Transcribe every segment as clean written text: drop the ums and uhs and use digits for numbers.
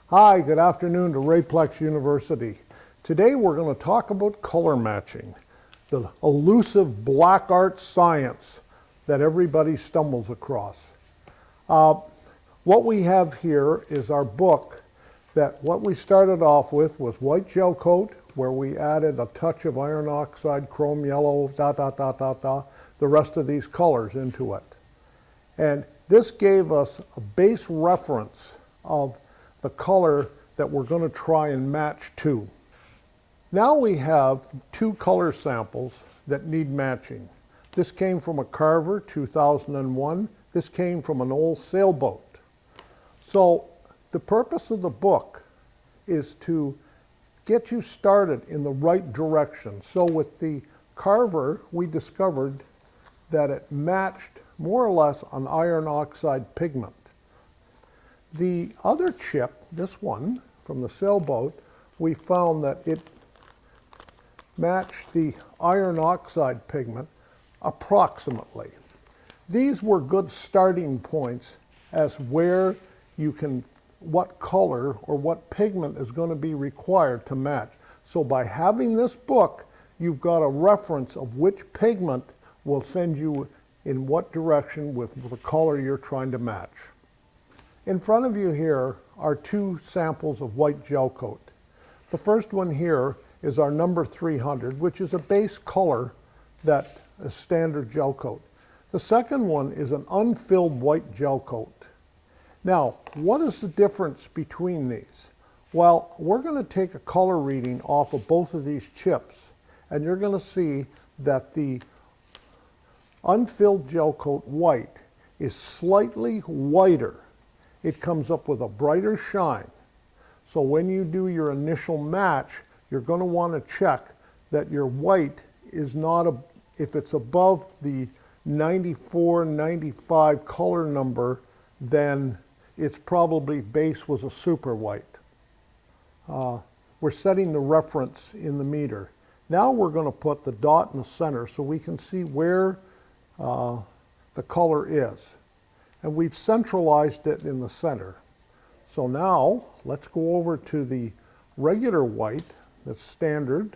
Hi, good afternoon to Rayplex University. Today we're going to talk about color matching, the elusive black art science that everybody stumbles across. What we have here is our book that what we started off with was white gel coat, where we added a touch of iron oxide, chrome yellow, the rest of these colors into it. And this gave us a base reference of the color that we're going to try and match to. Now we have two color samples that need matching. This came from a Carver 2001. This came from an old sailboat. So the purpose of the book is to get you started in the right direction. So with the Carver, we discovered that it matched more or less an iron oxide pigment. The other chip, this one from the sailboat, we found that it matched the iron oxide pigment approximately. These were good starting points as where you can, what color or what pigment is going to be required to match. So by having this book, you've got a reference of which pigment will send you in what direction with the color you're trying to match. In front of you here are two samples of white gel coat. The first one here is our number 300, which is a base color that is standard gel coat. The second one is an unfilled white gel coat. Now, what is the difference between these? Well, we're going to take a color reading off of both of these chips, and you're going to see that the unfilled gel coat white is slightly whiter. It comes up with a brighter shine. So when you do your initial match, you're going to want to check that your white is not, if it's above the 94, 95 color number, then it's probably base was a super white. We're setting the reference in the meter. Now we're going to put the dot in the center so we can see where the color is. And we've centralized it in the center. So now let's go over to the regular white that's standard,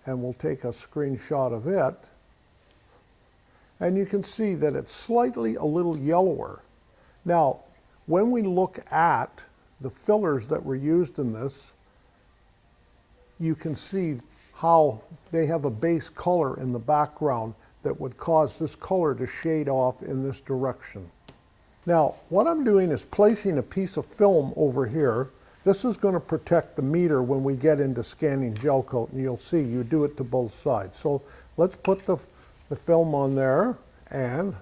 and we'll take a screenshot of it. And you can see that it's slightly a little yellower. Now, when we look at the fillers that were used in this, you can see how they have a base color in the background that would cause this color to shade off in this direction. Now, what I'm doing is placing a piece of film over here. This is going to protect the meter when we get into scanning gel coat, and you'll see you do it to both sides. So let's put the film on there, and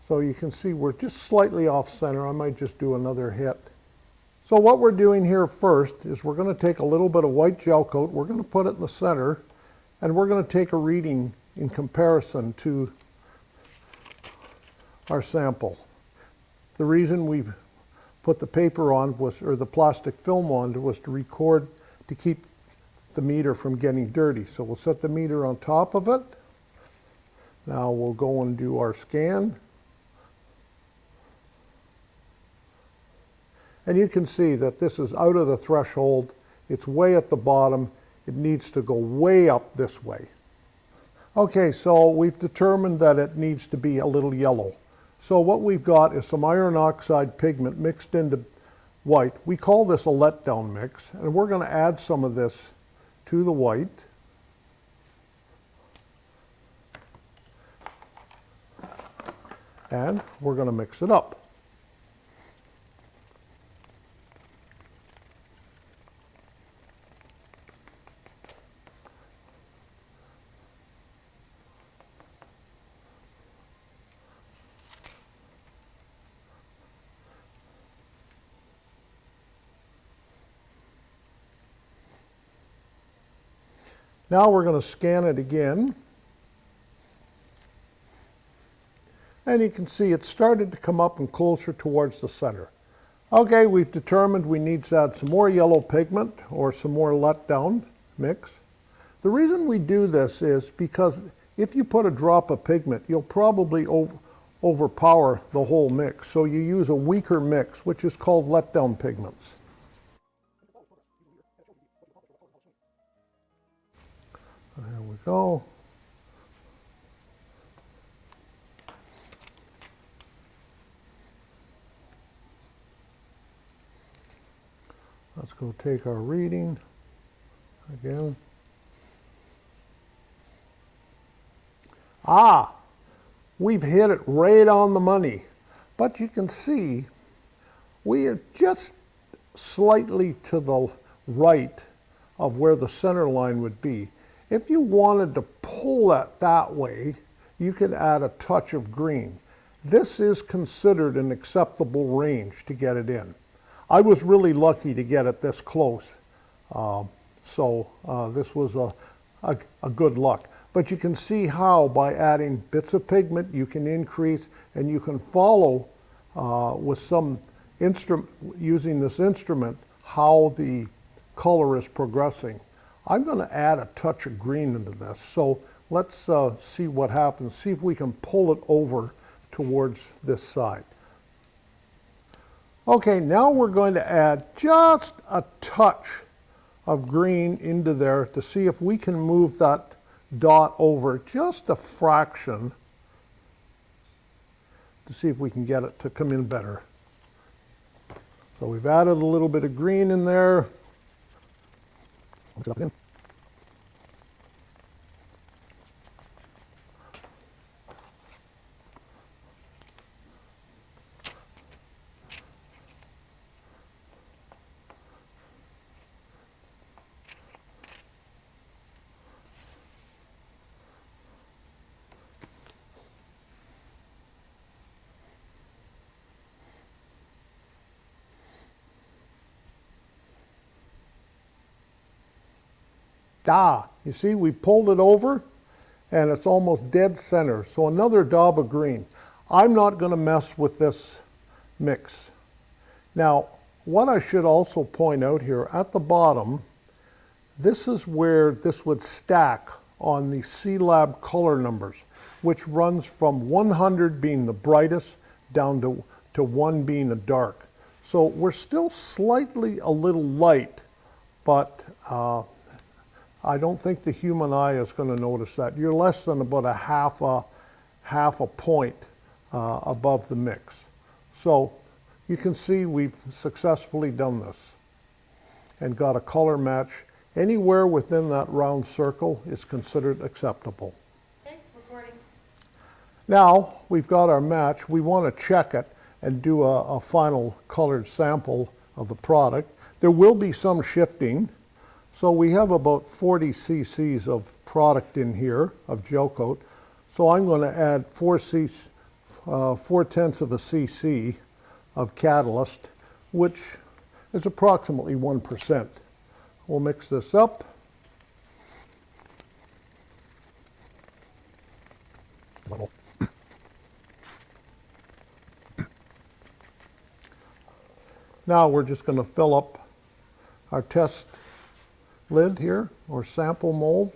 so you can see we're just slightly off center. I might just do another hit. So what we're doing here first is we're going to take a little bit of white gel coat, we're going to put it in the center, and we're going to take a reading in comparison to our sample. The reason we put the paper on was, or the plastic film on, was to record, to keep the meter from getting dirty. So we'll set the meter on top of it. Now we'll go and do our scan. And you can see that this is out of the threshold. It's way at the bottom. It needs to go way up this way. Okay, so we've determined that it needs to be a little yellow. So what we've got is some iron oxide pigment mixed into white. We call this a letdown mix, and we're going to add some of this to the white. And we're going to mix it up. Now we're going to scan it again. And you can see it started to come up and closer towards the center. Okay, we've determined we need to add some more yellow pigment or some more letdown mix. The reason we do this is because if you put a drop of pigment, you'll probably overpower the whole mix. So you use a weaker mix, which is called letdown pigments. There we go. Let's go take our reading again. Ah, we've hit it right on the money. But you can see we are just slightly to the right of where the center line would be. If you wanted to pull that way, you could add a touch of green. This is considered an acceptable range to get it in. I was really lucky to get it this close, this was a good luck. But you can see how by adding bits of pigment you can increase, and you can follow with some instrument, using this instrument, how the color is progressing. I'm going to add a touch of green into this. So let's see what happens. See if we can pull it over towards this side. Okay, now we're going to add just a touch of green into there to see if we can move that dot over just a fraction to see if we can get it to come in better. So we've added a little bit of green in there. You see, we pulled it over and it's almost dead center. So another daub of green. I'm not going to mess with this mix. Now, what I should also point out here at the bottom, this is where this would stack on the C-Lab color numbers, which runs from 100 being the brightest down to 1 being a dark. So we're still slightly a little light, but I don't think the human eye is going to notice that. You're less than about a half a point above the mix. So you can see we've successfully done this and got a color match. Anywhere within that round circle is considered acceptable. Okay, recording. Now we've got our match. We want to check it and do a final colored sample of the product. There will be some shifting. So we have about 40 cc's of product in here, of gel coat. So I'm going to add 4/10 of a cc of catalyst, which is approximately 1%. We'll mix this up. Now we're just going to fill up our test lid here, or sample mold.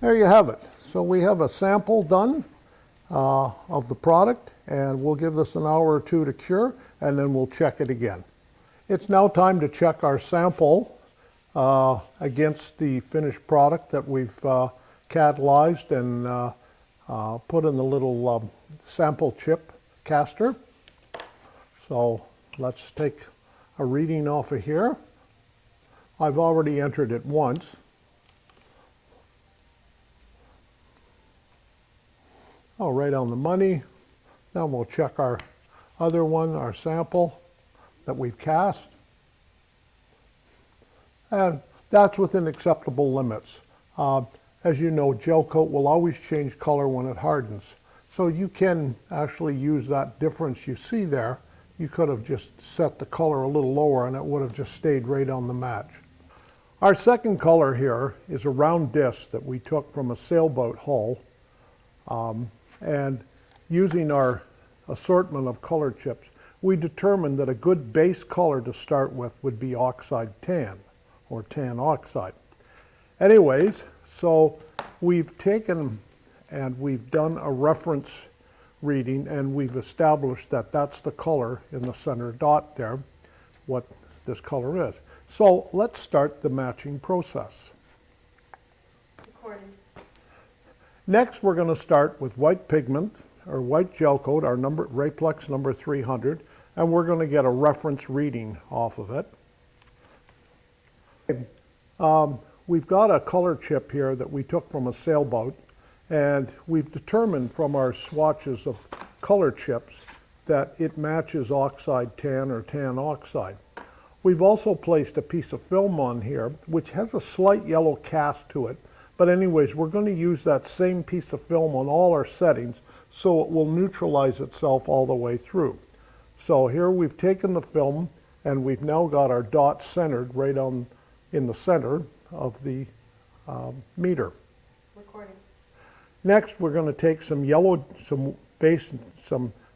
There you have it. So we have a sample done of the product, and we'll give this an hour or two to cure, and then we'll check it again. It's now time to check our sample against the finished product that we've catalyzed and put in the little sample chip caster. So let's take a reading off of here. I've already entered it once. Oh, right on the money. Now we'll check our other one, our sample that we've cast. And that's within acceptable limits. As you know, gel coat will always change color when it hardens. So you can actually use that difference you see there. You could have just set the color a little lower and it would have just stayed right on the match. Our second color here is a round disc that we took from a sailboat hull, and using our assortment of color chips, we determined that a good base color to start with would be oxide tan, or tan oxide. Anyways, so we've taken and we've done a reference reading, and we've established that that's the color in the center dot there, what this color is. So let's start the matching process. Recording. Next, we're going to start with white pigment, or white gel coat, our Rayplex number 300, and we're going to get a reference reading off of it. We've got a color chip here that we took from a sailboat, and we've determined from our swatches of color chips that it matches oxide tan or tan oxide. We've also placed a piece of film on here which has a slight yellow cast to it, but anyways, we're going to use that same piece of film on all our settings so it will neutralize itself all the way through. So here we've taken the film and we've now got our dot centered right on in the center of the meter. Recording. Next, we're going to take some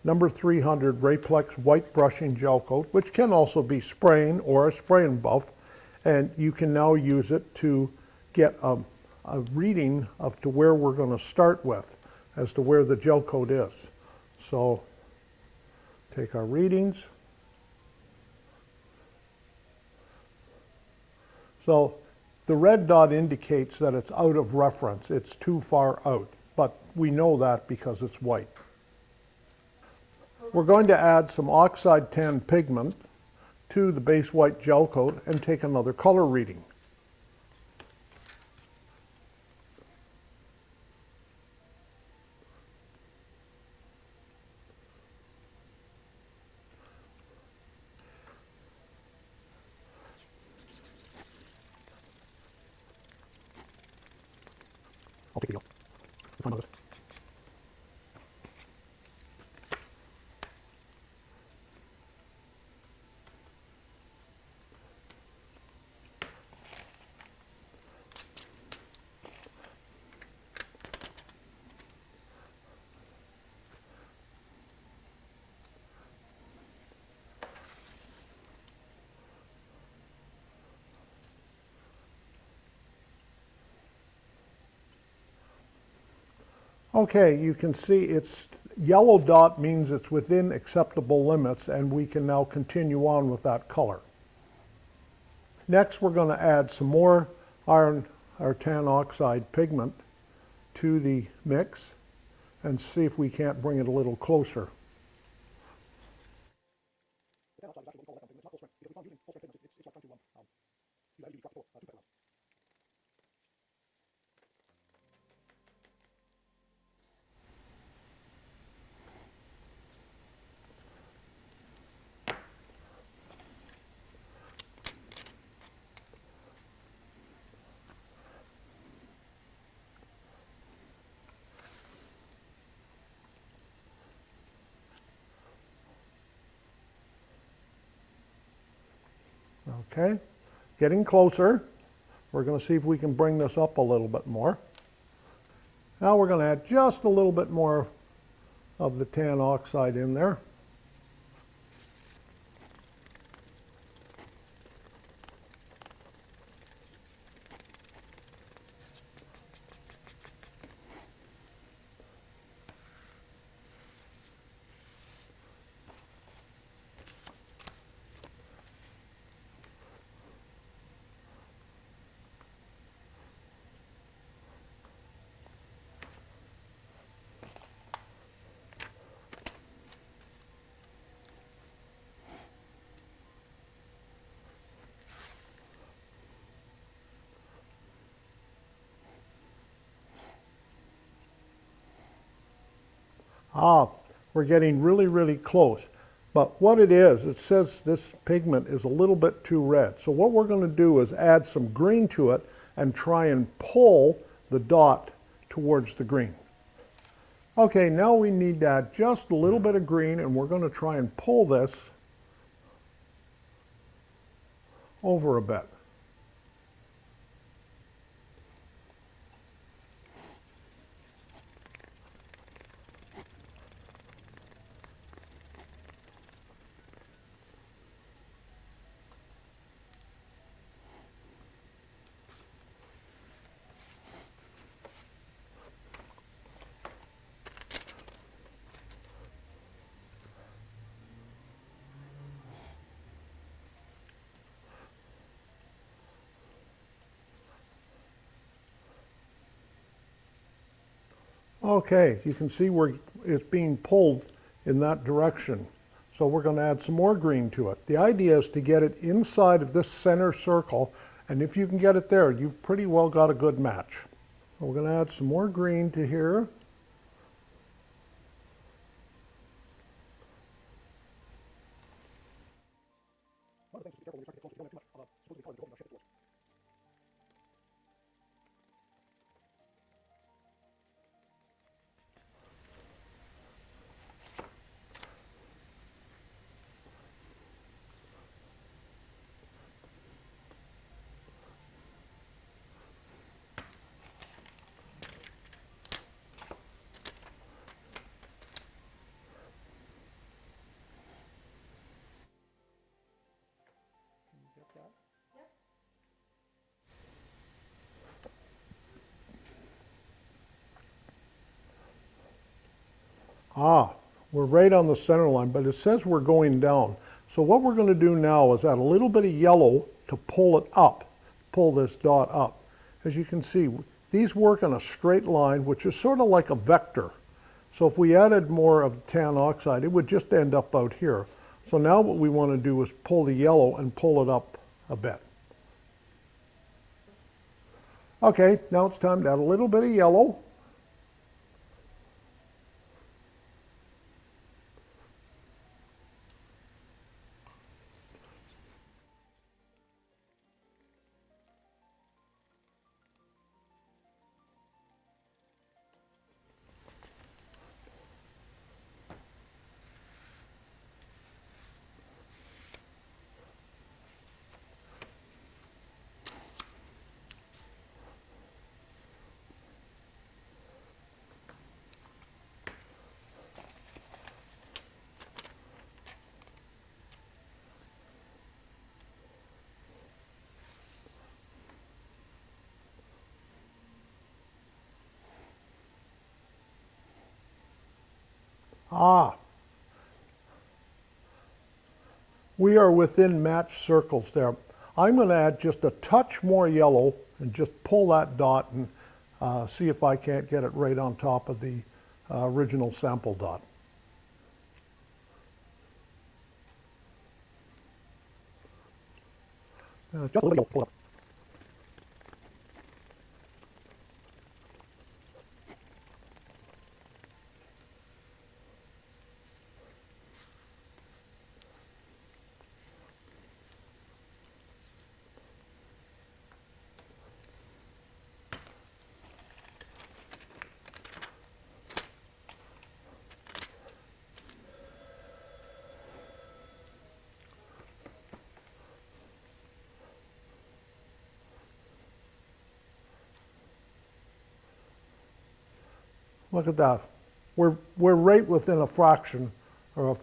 number 300 Rayplex white brushing gel coat, which can also be spraying or a spray and buff, and you can now use it to get a reading of to where we're going to start with, as to where the gel coat is. So take our readings. So the red dot indicates that it's out of reference. It's too far out, but we know that because it's white. We're going to add some oxide tan pigment to the base white gel coat and take another color reading. I'll take it off. Okay, you can see it's yellow dot means it's within acceptable limits, and we can now continue on with that color. Next, we're going to add some more iron or tan oxide pigment to the mix and see if we can't bring it a little closer. Okay, getting closer. We're going to see if we can bring this up a little bit more. Now we're going to add just a little bit more of the tan oxide in there. We're getting really, really close. But what it is, it says this pigment is a little bit too red. So what we're going to do is add some green to it and try and pull the dot towards the green. Okay, now we need to add just a little bit of green, and we're going to try and pull this over a bit. Okay, you can see where it's being pulled in that direction. So we're going to add some more green to it. The idea is to get it inside of this center circle, and if you can get it there, you've pretty well got a good match. So we're going to add some more green to here. Ah, we're right on the center line, but it says we're going down. So what we're going to do now is add a little bit of yellow to pull it up, pull this dot up. As you can see, these work in a straight line, which is sort of like a vector. So if we added more of tan oxide, it would just end up out here. So now what we want to do is pull the yellow and pull it up a bit. Okay, now it's time to add a little bit of yellow. Ah, we are within match circles there. I'm going to add just a touch more yellow and just pull that dot and see if I can't get it right on top of the original sample dot. Just a little bit of pull up. Look at that. We're right within a fraction of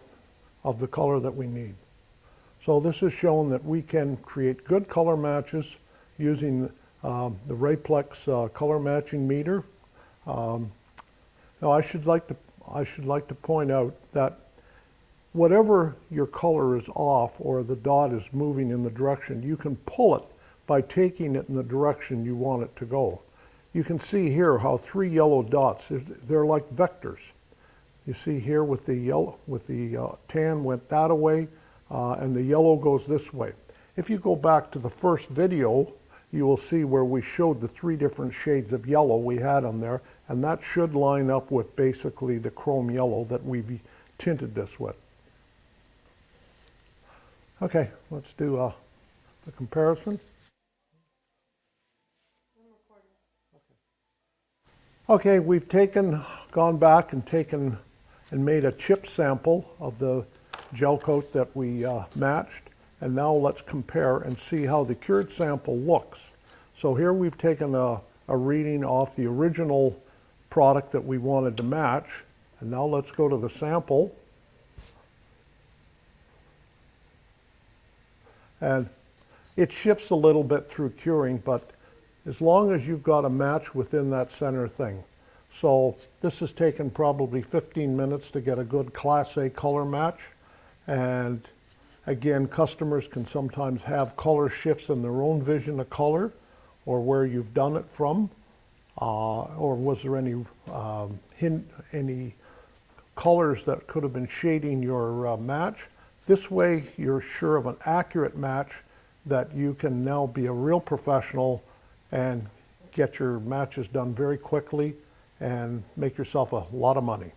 the color that we need. So this has shown that we can create good color matches using the Rayplex color matching meter. Now I should like to point out that whatever your color is off or the dot is moving in the direction, you can pull it by taking it in the direction you want it to go. You can see here how 3 yellow dots, they're like vectors. You see here with the yellow, with the tan went that way, and the yellow goes this way. If you go back to the first video, you will see where we showed the 3 different shades of yellow we had on there, and that should line up with basically the chrome yellow that we've tinted this with. Okay, let's do the comparison. Okay, we've gone back and made a chip sample of the gel coat that we matched, and now let's compare and see how the cured sample looks. So here we've taken a reading off the original product that we wanted to match, and now let's go to the sample. And it shifts a little bit through curing, but as long as you've got a match within that center thing. So this has taken probably 15 minutes to get a good Class A color match. And again, customers can sometimes have color shifts in their own vision of color or where you've done it from. or was there any any colors that could have been shading your match. This way you're sure of an accurate match that you can now be a real professional and get your matches done very quickly and make yourself a lot of money.